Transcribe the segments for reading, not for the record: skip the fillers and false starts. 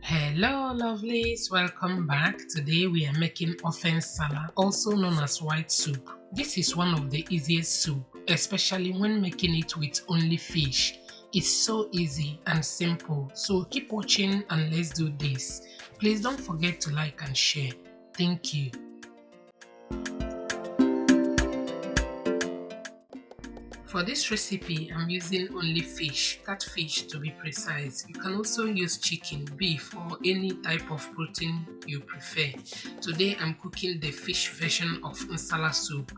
Hello lovelies, welcome back. Today we are making Ofe Nsala, also known as white soup. This is one of the easiest soup, especially when making it with only fish. It's so easy and simple, so keep watching and let's do this. Please don't forget to like and share. Thank you. For this recipe, I'm using only fish, catfish to be precise. You can also use chicken, beef, or any type of protein you prefer. Today I'm cooking the fish version of Nsala soup.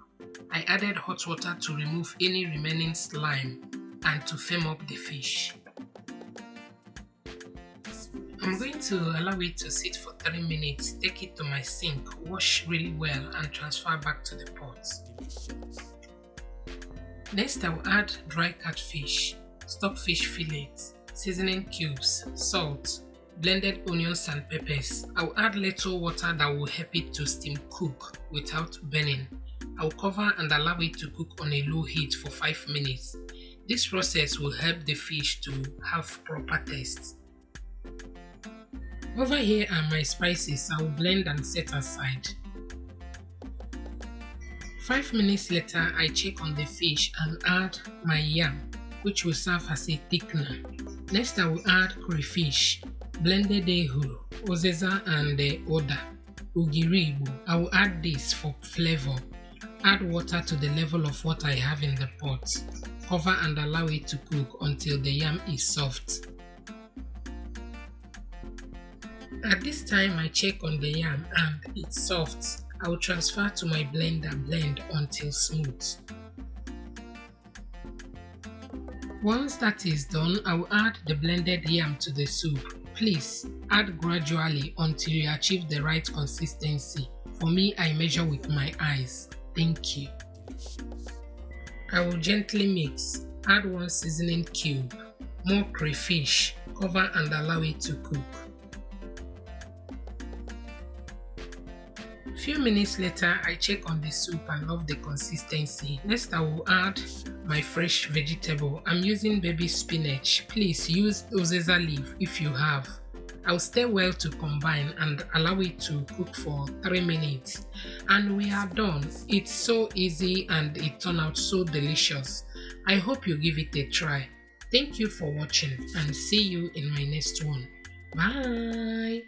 I added hot water to remove any remaining slime and to firm up the fish. I'm going to allow it to sit for 3 minutes, take it to my sink, wash really well and transfer back to the pot. Next, I will add dry catfish, stockfish fillets, seasoning cubes, salt, blended onions and peppers. I will add little water that will help it to steam cook without burning. I will cover and allow it to cook on a low heat for 5 minutes. This process will help the fish to have proper taste. Over here are my spices. I will blend and set aside. 5 minutes later, I check on the fish and add my yam, which will serve as a thickener. Next, I will add crayfish, blended ehuru, ozeza and oda, ugiribu. I will add this for flavor. Add water to the level of what I have in the pot. Cover and allow it to cook until the yam is soft. At this time, I check on the yam and it's soft. I will transfer to my blender, blend until smooth. Once that is done, I will add the blended yam to the soup. Please add gradually until you achieve the right consistency. For me, I measure with my eyes. Thank you. I will gently mix. Add 1 seasoning cube, more crayfish, cover and allow it to cook. Few minutes later, I check on the soup and love the consistency. Next, I will add my fresh vegetable. I'm using baby spinach. Please use ozeza leaf if you have. I'll stir well to combine and allow it to cook for 3 minutes. And we are done. It's so easy and it turned out so delicious. I hope you give it a try. Thank you for watching and see you in my next one. Bye!